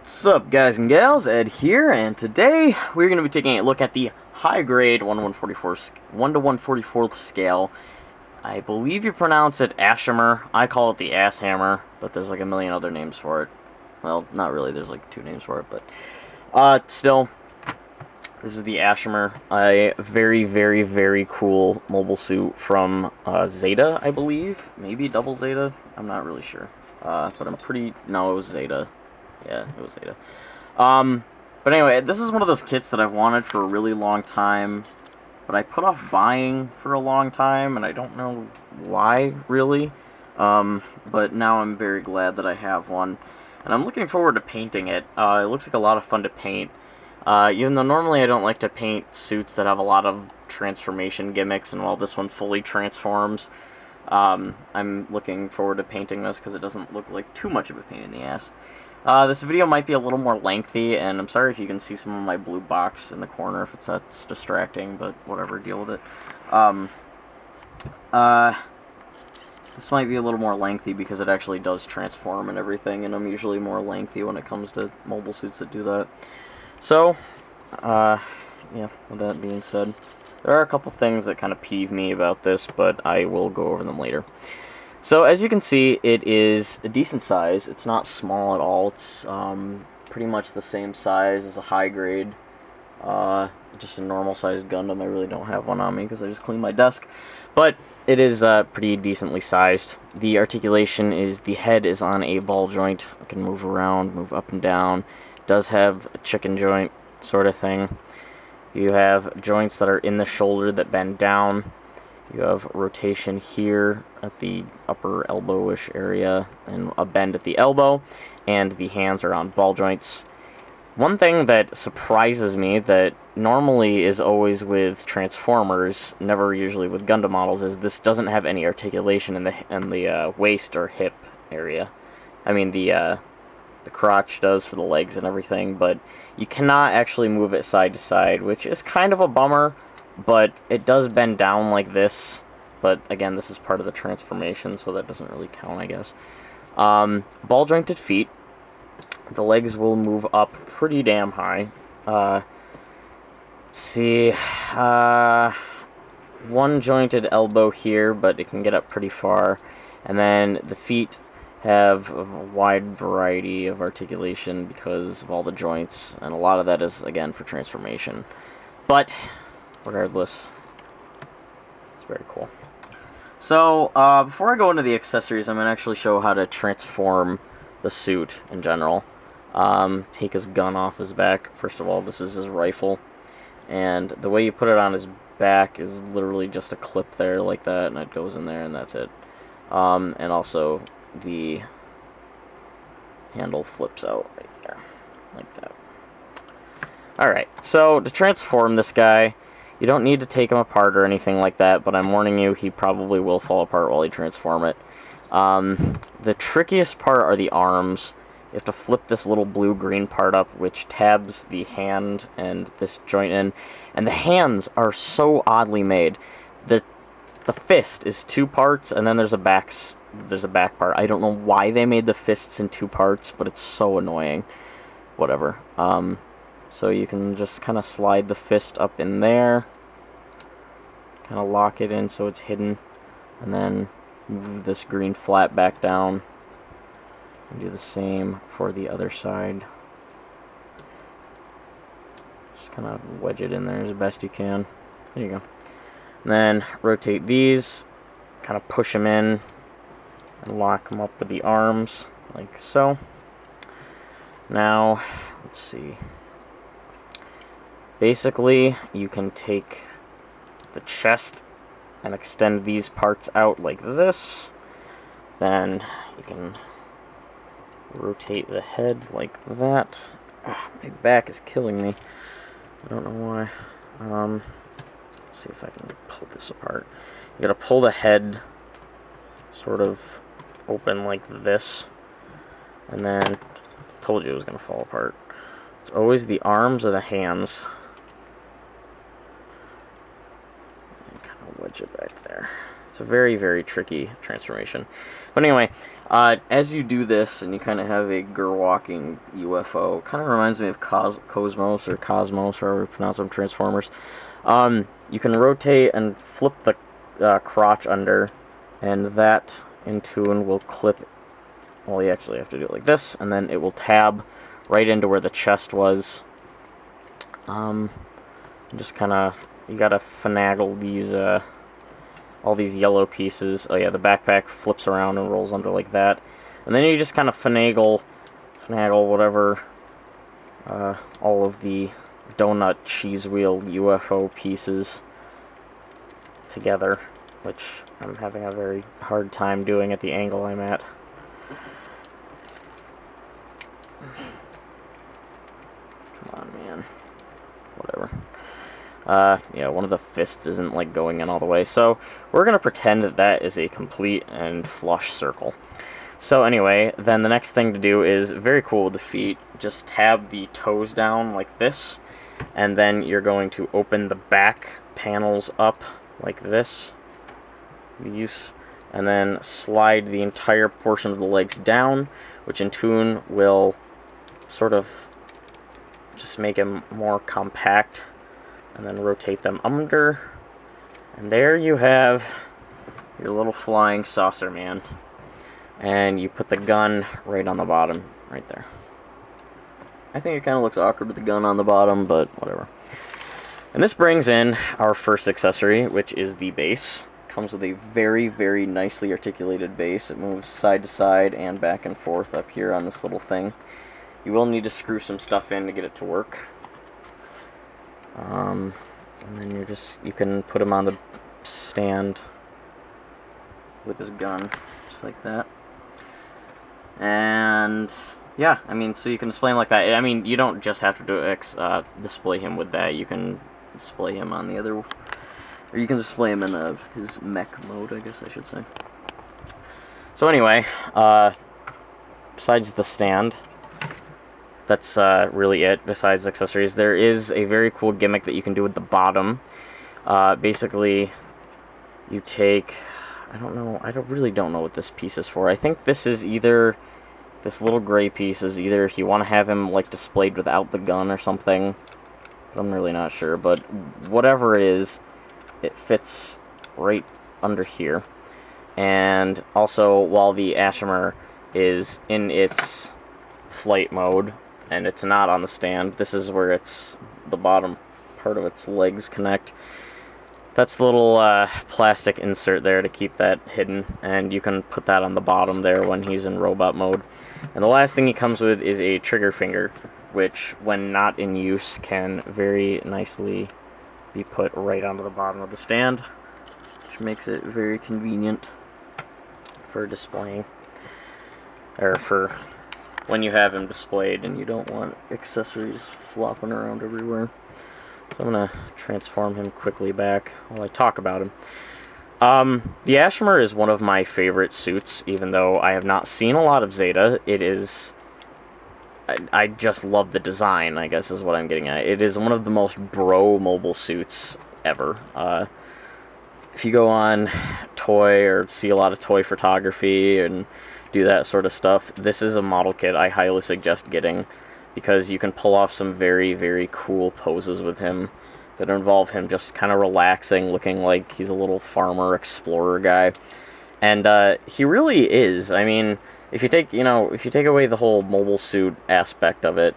What's up, guys and gals? Ed here, and today we're going to be taking a look at the high grade 1 to 144th scale. I believe you pronounce it Asshimar. I call it the Asshammer, but there's like a million other names for it. Well, not really, there's like 2 names for it, but still, this is the Asshimar, a very, very, very cool mobile suit from Zeta, I believe. Maybe Double Zeta? I'm not really sure. But I'm pretty... No, it was Zeta. Yeah, it was Zeta. But anyway, this is one of those kits that I've wanted for a really long time, but I put off buying for a long time, and I don't know why, really. But now I'm very glad that I have one, and I'm looking forward to painting it. It looks like a lot of fun to paint. Even though normally I don't like to paint suits that have a lot of transformation gimmicks, and while this one fully transforms, I'm looking forward to painting this because it doesn't look like too much of a pain in the ass. This video might be a little more lengthy, and I'm sorry if you can see some of my blue box in the corner if that's distracting, but whatever, deal with it. This might be a little more lengthy because it actually does transform and everything, and I'm usually more lengthy when it comes to mobile suits that do that. So, yeah, with that being said, there are a couple things that kind of peeve me about this, but I will go over them later. So, as you can see, it is a decent size. It's not small at all. It's pretty much the same size as a high grade. Just a normal sized Gundam. I really don't have one on me because I just cleaned my desk. But it is pretty decently sized. The articulation is, the head is on a ball joint. It can move around, move up and down. It does have a chicken joint sort of thing. You have joints that are in the shoulder that bend down. You have rotation here at the upper elbow-ish area, and a bend at the elbow, and the hands are on ball joints. One thing that surprises me that normally is always with Transformers, never usually with Gundam models, is this doesn't have any articulation in the waist or hip area. I mean, the crotch does for the legs and everything, but you cannot actually move it side to side, which is kind of a bummer. But it does bend down like this, but again, this is part of the transformation, so that doesn't really count, I guess. Ball jointed feet. The legs will move up pretty damn high. Let's see, one jointed elbow here, but it can get up pretty far. And then the feet have a wide variety of articulation because of all the joints, and a lot of that is, again, for transformation. But regardless, it's very cool. So, before I go into the accessories, I'm going to actually show how to transform the suit in general. Take his gun off his back. First of all, this is his rifle. And the way you put it on his back is literally just a clip there like that, and it goes in there, and that's it. And also, the handle flips out right there, like that. Alright, so to transform this guy, you don't need to take him apart or anything like that, but I'm warning you, he probably will fall apart while you transform it. The trickiest part are the arms. You have to flip this little blue-green part up, which tabs the hand and this joint in. And the hands are so oddly made. The fist is 2 parts, and then there's a back part. I don't know why they made the fists in 2 parts, but it's so annoying. Whatever. So you can just kind of slide the fist up in there, kind of lock it in so it's hidden, and then move this green flat back down, and do the same for the other side. Just kind of wedge it in there as best you can. There you go. And then rotate these, kind of push them in, and lock them up with the arms, like so. Now, let's see. Basically, you can take the chest and extend these parts out like this. Then you can rotate the head like that. My back is killing me. I don't know why. Let's see if I can pull this apart. You gotta pull the head sort of open like this. And then, I told you it was gonna fall apart. It's always the arms or the hands. Wedge it back there. It's a very, very tricky transformation. But anyway, As you do this, and you kind of have a gur-walking UFO, kind of reminds me of Cosmos, or Cosmos, however you pronounce them, Transformers. You can rotate and flip the crotch under, and that, in tune, will clip. Well, you actually have to do it like this, and then it will tab right into where the chest was. Just kind of, you gotta finagle these, all these yellow pieces. Oh yeah, the backpack flips around and rolls under like that. And then you just kind of finagle whatever, all of the donut cheese wheel UFO pieces together, which I'm having a very hard time doing at the angle I'm at. Come on, man. Whatever. Yeah, one of the fists isn't, like, going in all the way. So, we're going to pretend that that is a complete and flush circle. So, anyway, then the next thing to do is, very cool with the feet, just tab the toes down like this, and then you're going to open the back panels up like this, these, and then slide the entire portion of the legs down, which in tune will sort of just make them more compact, and then rotate them under, and there you have your little flying saucer man. And you put the gun right on the bottom, right there. I think it kind of looks awkward with the gun on the bottom, but whatever. And this brings in our first accessory, which is the base. Comes with a very, very nicely articulated base. It moves side to side and back and forth up here on this little thing. You will need to screw some stuff in to get it to work. And then you can put him on the stand with his gun, just like that. And yeah, I mean, so you can display him like that. I mean, you don't just have to display him with that. You can display him on the other, or you can display him in his mech mode, I guess I should say. So anyway, besides the stand, that's really it. Besides accessories, there is a very cool gimmick that you can do with the bottom. Basically, you take, I really don't know what this piece is for. I think this is either, this little gray piece is either if you want to have him like displayed without the gun or something. I'm really not sure, but whatever it is, it fits right under here. And also, while the Asshimar is in its flight mode, and it's not on the stand, this is where the bottom part of its legs connect. That's the little plastic insert there to keep that hidden, and you can put that on the bottom there when he's in robot mode. And the last thing he comes with is a trigger finger, which, when not in use, can very nicely be put right onto the bottom of the stand, which makes it very convenient for displaying, or for when you have him displayed and you don't want accessories flopping around everywhere. So I'm going to transform him quickly back while I talk about him. The Asshimar is one of my favorite suits, even though I have not seen a lot of Zeta. It is, I just love the design, I guess is what I'm getting at. It is one of the most bro mobile suits ever. If you go on toy or see a lot of toy photography and do that sort of stuff, this is a model kit I highly suggest getting, because you can pull off some very, very cool poses with him that involve him just kind of relaxing, looking like he's a little farmer explorer guy. And he really is. I mean, if you take away the whole mobile suit aspect of it,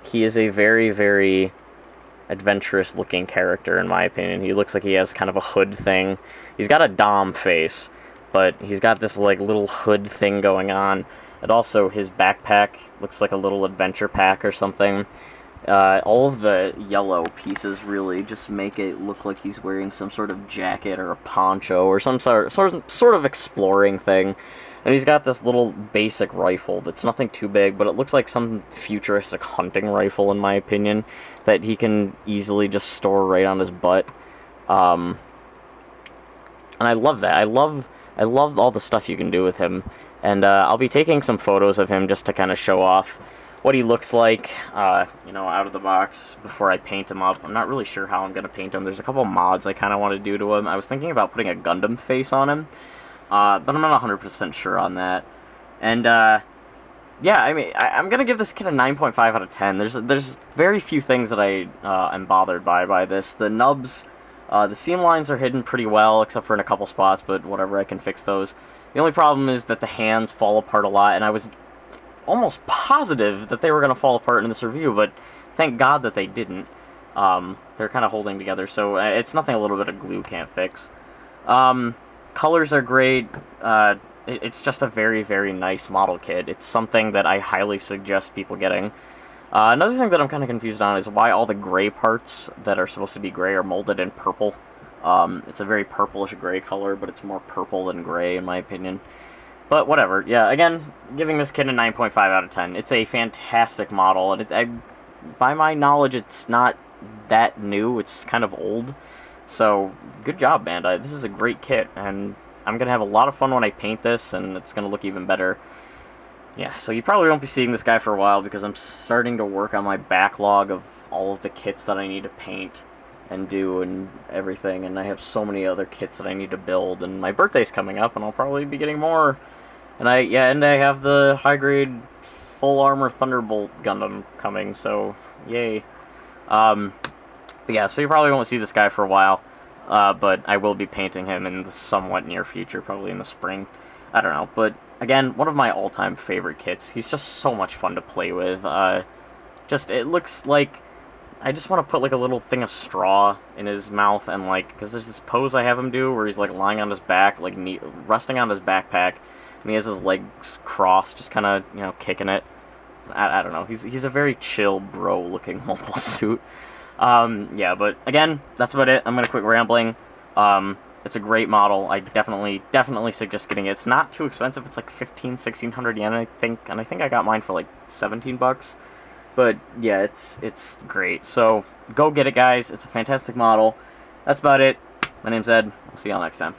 he is a very, very adventurous looking character in my opinion. He looks like he has kind of a hood thing. He's got a Dom face, but he's got this like little hood thing going on. And also his backpack looks like a little adventure pack or something. All of the yellow pieces really just make it look like he's wearing some sort of jacket or a poncho or some sort of exploring thing. And he's got this little basic rifle that's nothing too big, but it looks like some futuristic hunting rifle in my opinion that he can easily just store right on his butt. And I love that. I love all the stuff you can do with him. And I'll be taking some photos of him just to kind of show off what he looks like, out of the box before I paint him up. I'm not really sure how I'm going to paint him. There's a couple mods I kind of want to do to him. I was thinking about putting a Gundam face on him. but I'm not 100% sure on that. And, yeah, I mean, I'm gonna give this kit a 9.5 out of 10. There's very few things that I am bothered by this. The nubs, the seam lines are hidden pretty well, except for in a couple spots, but whatever, I can fix those. The only problem is that the hands fall apart a lot, and I was almost positive that they were gonna fall apart in this review, but thank God that they didn't. They're kind of holding together, so it's nothing a little bit of glue can't fix. Colors are great. It's just a very, very nice model kit. It's something that I highly suggest people getting. Another thing that I'm kind of confused on is why all the gray parts that are supposed to be gray are molded in purple. It's a very purplish gray color, but it's more purple than gray in my opinion. But whatever. Yeah, again, giving this kit a 9.5 out of 10. It's a fantastic model, and by my knowledge, it's not that new. It's kind of old. So, good job, Bandai. This is a great kit, and I'm going to have a lot of fun when I paint this, and it's going to look even better. Yeah, so you probably won't be seeing this guy for a while, because I'm starting to work on my backlog of all of the kits that I need to paint and do and everything, and I have so many other kits that I need to build, and my birthday's coming up, and I'll probably be getting more. And I have the high-grade full armor Thunderbolt Gundam coming, so yay. But yeah, so you probably won't see this guy for a while. But I will be painting him in the somewhat near future, probably in the spring. I don't know, but again, one of my all-time favorite kits. He's just so much fun to play with. It looks like I just want to put like a little thing of straw in his mouth, and like, because there's this pose I have him do where he's like lying on his back, like resting on his backpack, and he has his legs crossed, just kind of, you know, kicking it. I don't know. He's a very chill bro-looking mobile suit. Yeah, but again, that's about it. I'm gonna quit rambling. It's a great model. I definitely suggest getting it. It's not too expensive. It's like 1600 yen, I think, and I think I got mine for like 17 bucks. But yeah, it's great. So go get it, guys. It's a fantastic model. That's about it. My name's Ed. I'll see y'all next time.